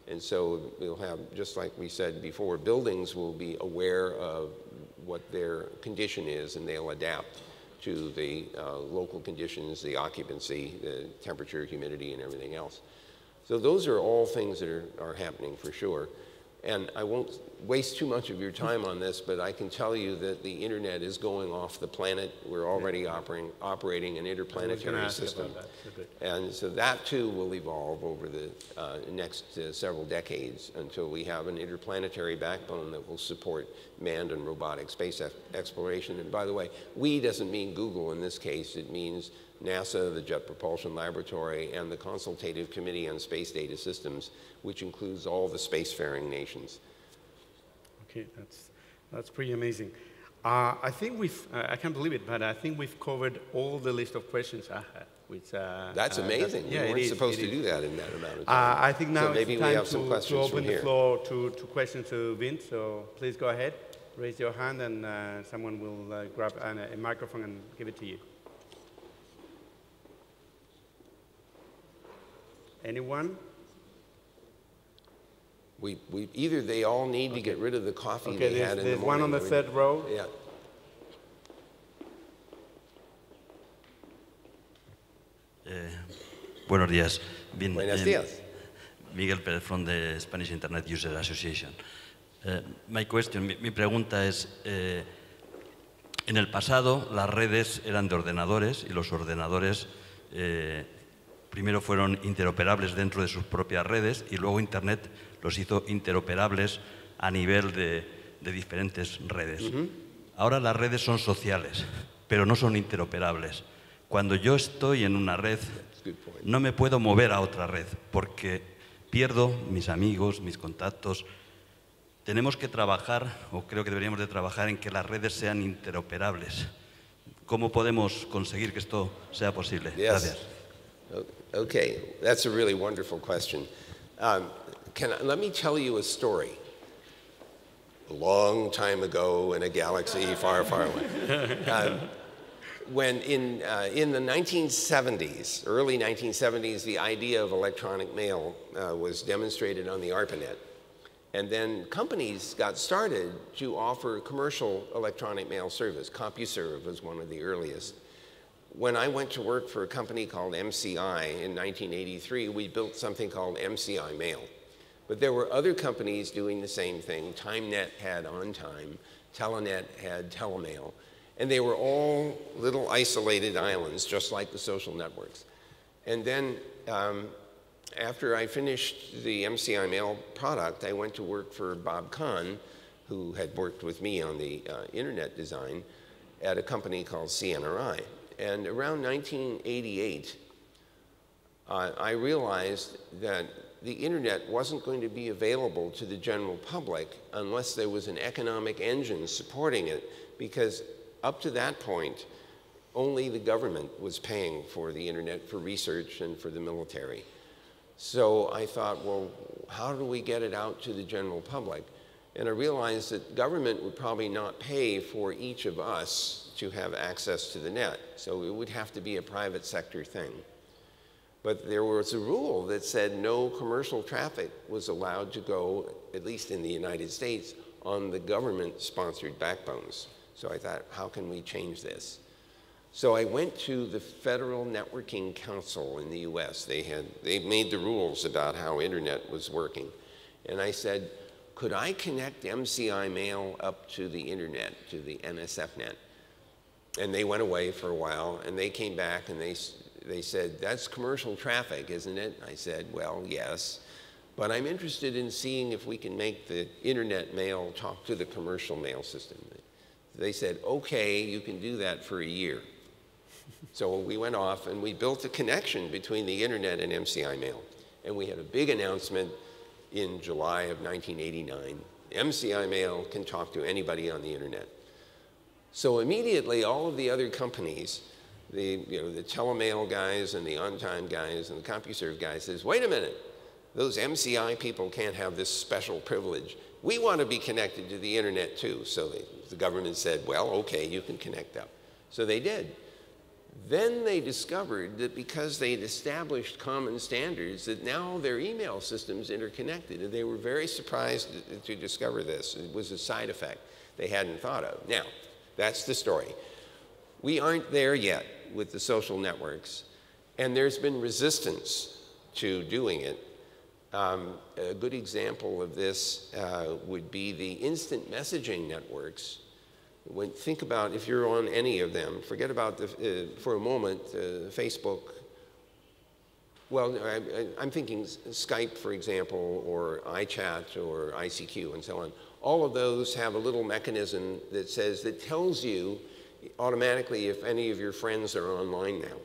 And so we'll have, just like we said before, buildings will be aware of what their condition is, and they'll adapt to the local conditions, the occupancy, the temperature, humidity, and everything else. So those are all things that are happening for sure. And I won't waste too much of your time on this, but I can tell you that the internet is going off the planet. We're already operating an interplanetary system. And so that too will evolve over the next several decades until we have an interplanetary backbone that will support manned and robotic space exploration. And by the way, we doesn't mean Google in this case. It means NASA, the Jet Propulsion Laboratory, and the Consultative Committee on Space Data Systems, which includes all the spacefaring nations. Okay, that's pretty amazing. I think I can't believe it, but I think we've covered all the list of questions I had. Which, that's amazing. Yeah, we weren't supposed to do that in that amount of time. I think now so maybe it's we time have some questions to open from the here. floor to questions to Vint, so please go ahead, raise your hand, and someone will grab a microphone and give it to you. Anyone? Either they all need to get rid of the coffee they had in the morning. There's one on the third row. Yeah. Buenos días. Buenos días. Miguel Pérez from the Spanish Internet User Association. My question, mi pregunta es, en el pasado las redes eran de ordenadores y los ordenadores primero fueron interoperables dentro de sus propias redes y luego Internet los hizo interoperables a nivel de diferentes redes. Ahora las redes son sociales, pero no son interoperables. Cuando yo estoy en una red, no me puedo mover a otra red porque pierdo mis amigos, mis contactos. Tenemos que trabajar, o creo que deberíamos de trabajar en que las redes sean interoperables. ¿Cómo podemos conseguir que esto sea posible? Gracias. Okay, that's a really wonderful question. Let me tell you a story. A long time ago in a galaxy far, far away. When in the 1970s, early 1970s, the idea of electronic mail was demonstrated on the ARPANET. And then companies got started to offer commercial electronic mail service. CompuServe was one of the earliest. When I went to work for a company called MCI in 1983, we built something called MCI Mail. But there were other companies doing the same thing. TimeNet had OnTime, Telenet had Telemail. And they were all little isolated islands, just like the social networks. And then after I finished the MCI Mail product, I went to work for Bob Kahn, who had worked with me on the internet design at a company called CNRI. And around 1988, I realized that the internet wasn't going to be available to the general public unless there was an economic engine supporting it, because up to that point, only the government was paying for the internet for research and for the military. So I thought, well, how do we get it out to the general public? And I realized that government would probably not pay for each of us to have access to the net. So it would have to be a private sector thing. But there was a rule that said no commercial traffic was allowed to go, at least in the United States, on the government-sponsored backbones. So I thought, how can we change this? So I went to the Federal Networking Council in the US. They made the rules about how internet was working. And I said, could I connect MCI Mail up to the internet, to the NSFNet? And they went away for a while, and they came back and they said, that's commercial traffic, isn't it? I said, well, yes. But I'm interested in seeing if we can make the internet mail talk to the commercial mail system. They said, okay, you can do that for a year. So we went off and we built a connection between the internet and MCI Mail. And we had a big announcement in July of 1989. MCI Mail can talk to anybody on the internet. So immediately all of the other companies, the Telemail guys and the OnTime guys and the CompuServe guys says, wait a minute, Those MCI people can't have this special privilege. We want to be connected to the internet too. So the government said, well, okay, you can connect up. So they did. Then they discovered that because they'd established common standards, that now their email systems interconnected. And they were very surprised to discover this. It was a side effect they hadn't thought of. Now, that's the story. We aren't there yet with the social networks, and there's been resistance to doing it. A good example of this would be the instant messaging networks. Think about if you're on any of them, forget about, for a moment, Facebook. Well, I'm thinking Skype, for example, or iChat or ICQ and so on. All of those have a little mechanism that tells you automatically if any of your friends are online now.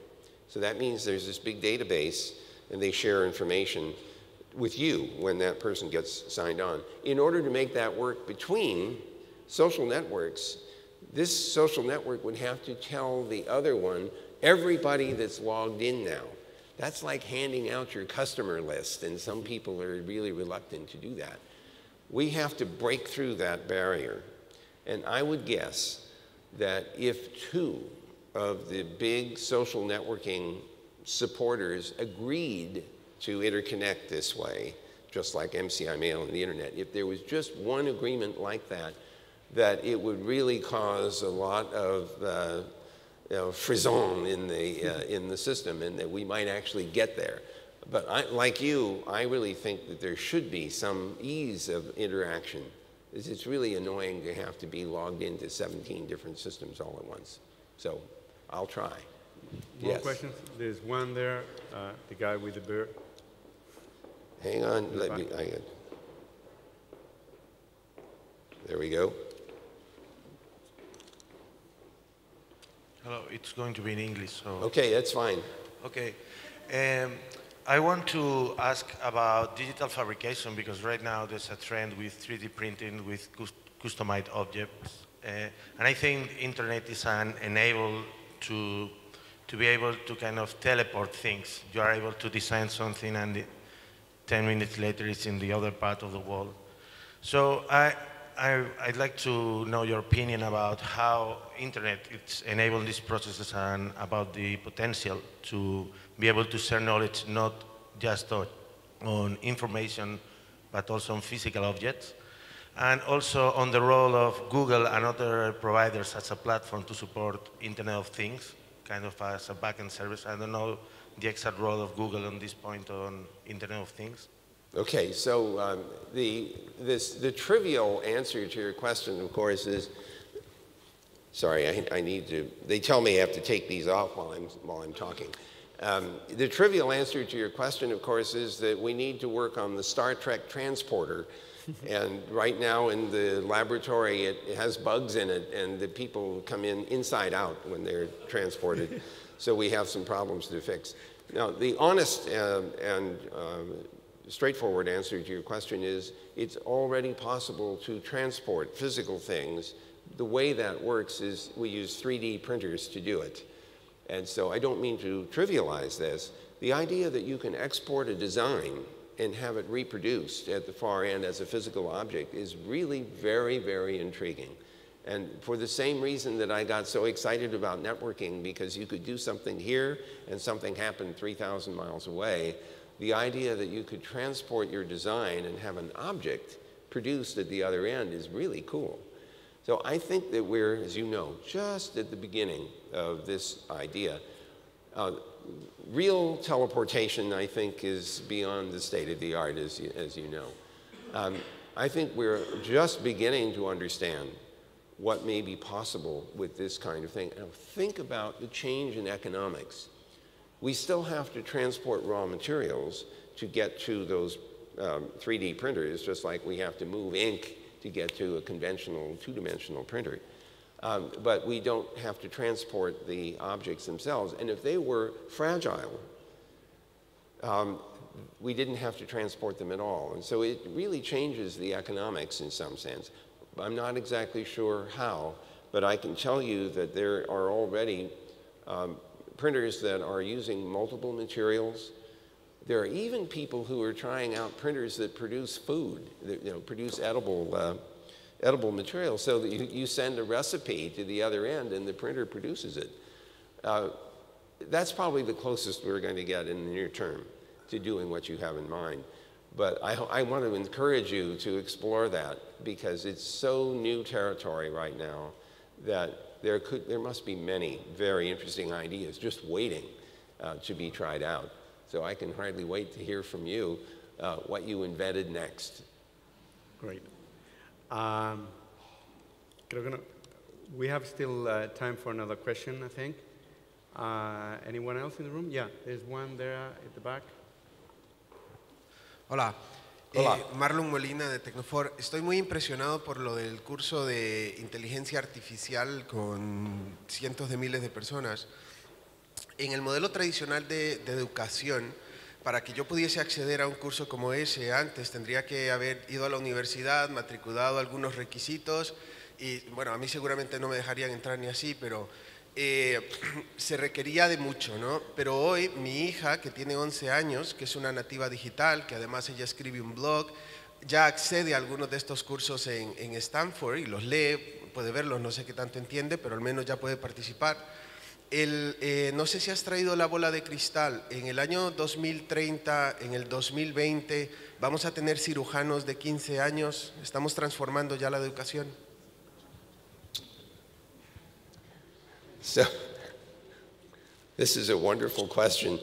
So that means there's this big database, and they share information with you when that person gets signed on. In order to make that work between social networks, this social network would have to tell the other one, everybody that's logged in now. That's like handing out your customer list, and some people are really reluctant to do that. We have to break through that barrier. And I would guess that if 2 of the big social networking supporters agreed to interconnect this way, just like MCI Mail and the internet, if there was just one agreement like that, that it would really cause a lot of frisson in the system, and that we might actually get there. But like you, I really think that there should be some ease of interaction. It's really annoying to have to be logged into 17 different systems all at once. So I'll try. More questions? There's one there, the guy with the beard. Hang on, there we go. Hello, it's going to be in English, so... Okay, that's fine. Okay. I want to ask about digital fabrication, because right now there's a trend with 3D printing with customized objects. And I think internet is an enable to be able to kind of teleport things. You are able to design something and 10 minutes later it's in the other part of the world. So I'd like to know your opinion about how internet is enabling these processes and about the potential to be able to share knowledge not just on information but also on physical objects, and also on the role of Google and other providers as a platform to support Internet of Things, kind of as a backend service. I don't know the exact role of Google on this point on Internet of Things. Okay, so the trivial answer to your question, of course, is, sorry, I need to, they tell me I have to take these off while I'm talking. The trivial answer to your question, of course, is that we need to work on the Star Trek transporter. And right now in the laboratory, it has bugs in it, and the people come in inside out when they're transported. So we have some problems to fix. Now, the honest and straightforward answer to your question is it's already possible to transport physical things. The way that works is we use 3D printers to do it. And so I don't mean to trivialize this. The idea that you can export a design and have it reproduced at the far end as a physical object is really very, very intriguing. And for the same reason that I got so excited about networking, because you could do something here and something happened 3,000 miles away, the idea that you could transport your design and have an object produced at the other end is really cool. So I think that we're, as you know, just at the beginning of this idea. Real teleportation, I think, is beyond the state of the art, as you know. I think we're just beginning to understand what may be possible with this kind of thing. Now, think about the change in economics. We still have to transport raw materials to get to those 3D printers, just like we have to move ink to get to a conventional two-dimensional printer. But we don't have to transport the objects themselves. And if they were fragile, we didn't have to transport them at all. And so it really changes the economics in some sense. I'm not exactly sure how, but I can tell you that there are already printers that are using multiple materials. There are even people who are trying out printers that produce food, that, produce edible material, so that you send a recipe to the other end and the printer produces it. That's probably the closest we're going to get in the near term to doing what you have in mind. But I want to encourage you to explore that, because it's so new territory right now that there must be many very interesting ideas just waiting to be tried out. So I can hardly wait to hear from you what you invented next. Great. We have still time for another question, I think. Anyone else in the room? Yeah, there's one there at the back. Hola. Hola. Marlon Molina de Tecnofor. Estoy muy impresionado por lo del curso de inteligencia artificial con cientos de miles de personas. En el modelo tradicional de educación, para que yo pudiese acceder a un curso como ese antes, tendría que haber ido a la universidad, matriculado algunos requisitos y, bueno, a mí seguramente no me dejarían entrar ni así, pero se requería de mucho, ¿no? Pero hoy mi hija, que tiene 11 años, que es una nativa digital, que además ella escribe un blog, ya accede a algunos de estos cursos en Stanford y los lee, puede verlos, no sé qué tanto entiende, pero al menos ya puede participar. No sé si has traído la bola de cristal. En el año 2030, en el 2020, vamos a tener cirujanos de 15 años. ¿Estamos transformando ya la educación? So, this is a wonderful question.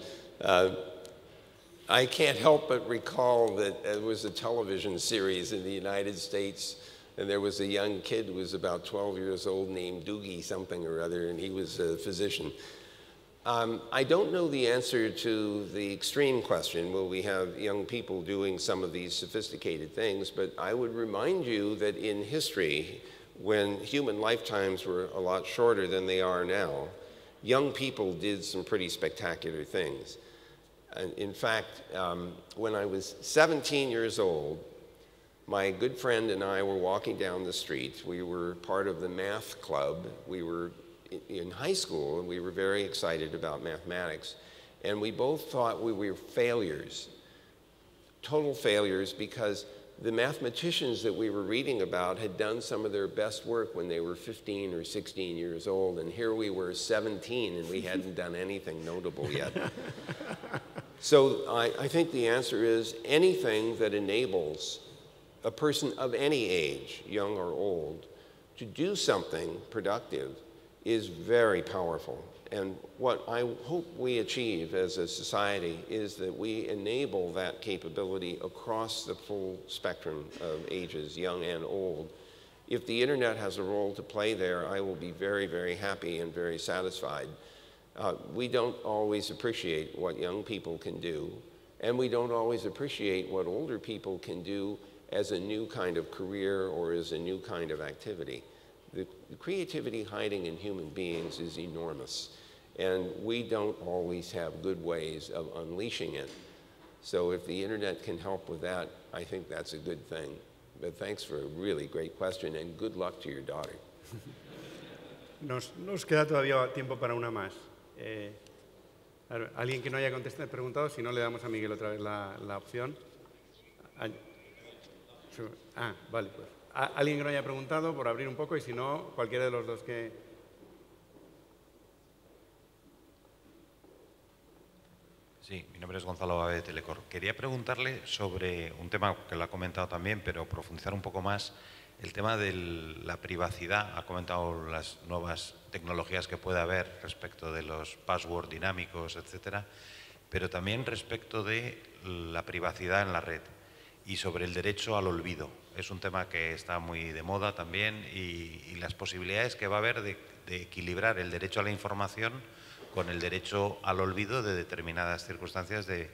I can't help but recall that there was a television series in the United States, and there was a young kid who was about 12 years old named Doogie something or other, and he was a physician. I don't know the answer to the extreme question, will we have young people doing some of these sophisticated things, but I would remind you that in history, when human lifetimes were a lot shorter than they are now, young people did some pretty spectacular things. And in fact, when I was 17 years old, my good friend and I were walking down the street. We were part of the math club. We were in high school, and we were very excited about mathematics. And we both thought we were failures, total failures, because the mathematicians that we were reading about had done some of their best work when they were 15 or 16 years old, and here we were 17 and we hadn't done anything notable yet. So I think the answer is anything that enables a person of any age, young or old, to do something productive is very powerful. And what I hope we achieve as a society is that we enable that capability across the full spectrum of ages, young and old. If the internet has a role to play there, I will be very, very happy and very satisfied. We don't always appreciate what young people can do, and we don't always appreciate what older people can do as a new kind of career or as a new kind of activity. The creativity hiding in human beings is enormous. And we don't always have good ways of unleashing it. So if the internet can help with that, I think that's a good thing. But thanks for a really great question, and good luck to your daughter. Nos queda todavía tiempo para una más. Alguien que no haya preguntado, si no le damos a Miguel otra vez la opción. Vale, pues. Alguien que no haya preguntado, por abrir un poco, y si no, cualquiera de los dos que... Sí, mi nombre es Gonzalo Babe de Telecor. Quería preguntarle sobre un tema que lo ha comentado también, pero profundizar un poco más, el tema de la privacidad. Ha comentado las nuevas tecnologías que puede haber respecto de los passwords dinámicos, etcétera, pero también respecto de la privacidad en la red y sobre el derecho al olvido. Es un tema que está muy de moda también y las posibilidades que va a haber de equilibrar el derecho a la información con el derecho al olvido de determinadas circunstancias de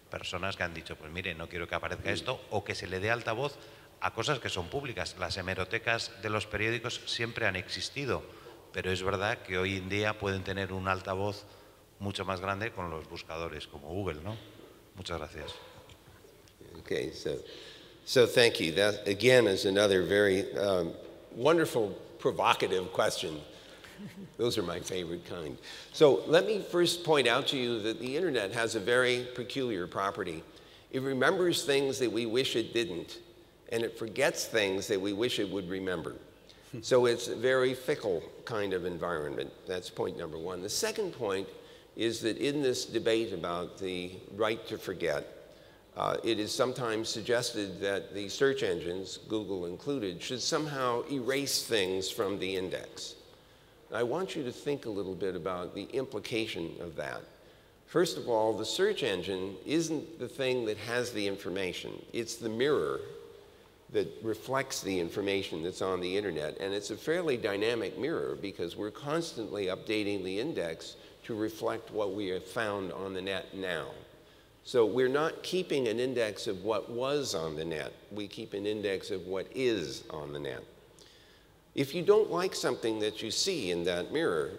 personas que han dicho, pues mire, no quiero que aparezca esto, o que se le dé altavoz a cosas que son públicas. Las hemerotecas de los periódicos siempre han existido, pero es verdad que hoy en día pueden tener un altavoz mucho más grande con los buscadores como Google, ¿no? Muchas gracias. Okay, so thank you. That, again, is another very wonderful, provocative question. Those are my favorite kind. So let me first point out to you that the internet has a very peculiar property. It remembers things that we wish it didn't, and it forgets things that we wish it would remember. So it's a very fickle kind of environment. That's point number one. The second point is that in this debate about the right to forget, it is sometimes suggested that the search engines, Google included, should somehow erase things from the index. I want you to think a little bit about the implication of that. First of all, the search engine isn't the thing that has the information. It's the mirror that reflects the information that's on the internet. And it's a fairly dynamic mirror because we're constantly updating the index to reflect what we have found on the net now. So we're not keeping an index of what was on the net. We keep an index of what is on the net. If you don't like something that you see in that mirror,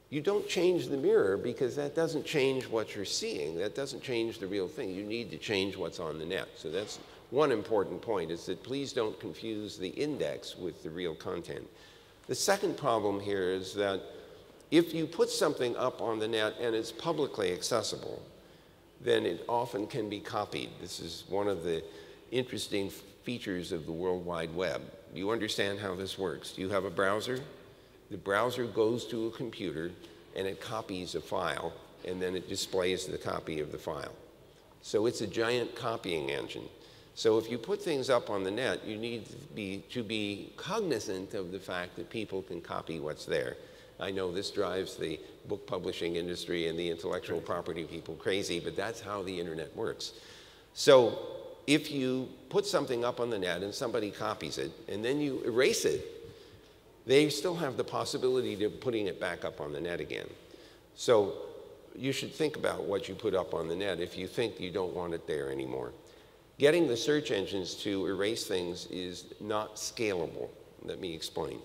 you don't change the mirror because that doesn't change what you're seeing. That doesn't change the real thing. You need to change what's on the net. So that's one important point, is that please don't confuse the index with the real content. The second problem here is that if you put something up on the net and it's publicly accessible, then it often can be copied. This is one of the interesting features of the World Wide Web. You understand how this works. You have a browser. The browser goes to a computer and it copies a file, and then it displays the copy of the file. So it's a giant copying engine. So if you put things up on the net, you need to be cognizant of the fact that people can copy what's there. I know this drives the book publishing industry and the intellectual property people crazy, but that's how the internet works. So if you put something up on the net and somebody copies it, and then you erase it, they still have the possibility of putting it back up on the net again. So you should think about what you put up on the net if you think you don't want it there anymore. Getting the search engines to erase things is not scalable. Let me explain.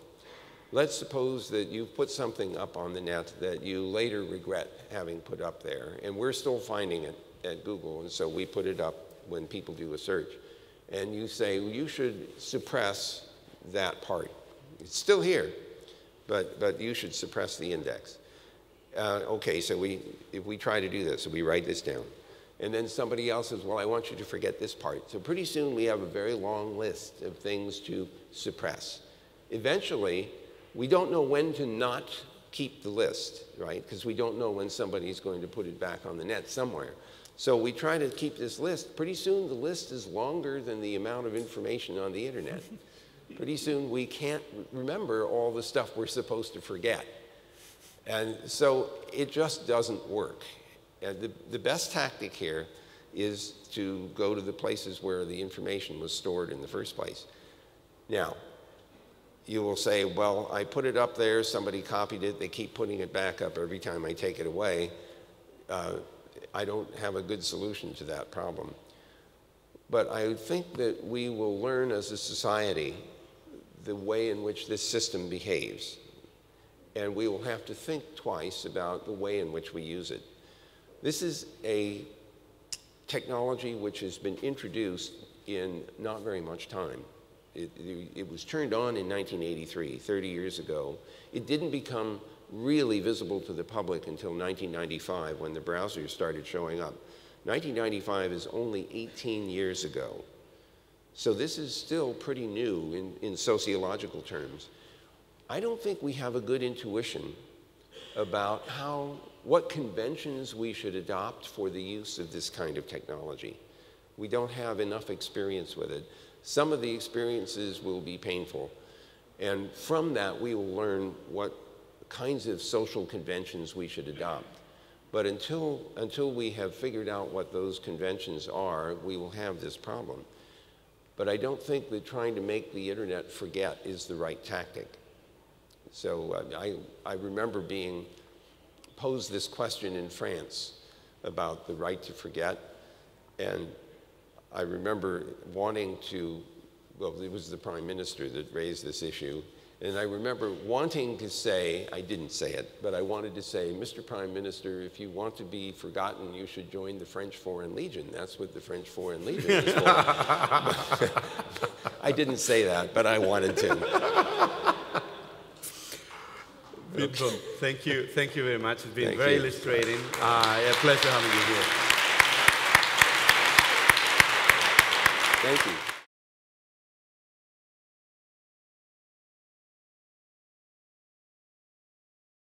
Let's suppose that you put something up on the net that you later regret having put up there, and we're still finding it at Google, and so we put it up when people do a search. And you say, well, you should suppress that part. It's still here, but you should suppress the index. Okay, so if we try to do this, so we write this down. And then somebody else says, well, I want you to forget this part. So pretty soon we have a very long list of things to suppress. Eventually, we don't know when to not keep the list, right? Because we don't know when somebody's going to put it back on the net somewhere. So we try to keep this list. Pretty soon the list is longer than the amount of information on the internet. Pretty soon we can't remember all the stuff we're supposed to forget. And so it just doesn't work. The best tactic here is to go to the places where the information was stored in the first place. Now, you will say, well, I put it up there, somebody copied it, they keep putting it back up every time I take it away. I don't have a good solution to that problem. But I think that we will learn as a society the way in which this system behaves. And we will have to think twice about the way in which we use it. This is a technology which has been introduced in not very much time. It was turned on in 1983, 30 years ago. It didn't become really visible to the public until 1995 when the browsers started showing up. 1995 is only 18 years ago. So this is still pretty new in sociological terms. I don't think we have a good intuition about what conventions we should adopt for the use of this kind of technology. We don't have enough experience with it. Some of the experiences will be painful. And from that, we will learn what kinds of social conventions we should adopt. But until we have figured out what those conventions are, we will have this problem. But I don't think that trying to make the internet forget is the right tactic. So I remember being posed this question in France about the right to forget. And I remember wanting to, well, it was the Prime Minister that raised this issue. And I remember wanting to say, I didn't say it, but I wanted to say, Mr. Prime Minister, if you want to be forgotten, you should join the French Foreign Legion. That's what the French Foreign Legion is for. I didn't say that, but I wanted to. Thank you very much. It's been Thank very you. illustrating. A pleasure having you here. Thank you.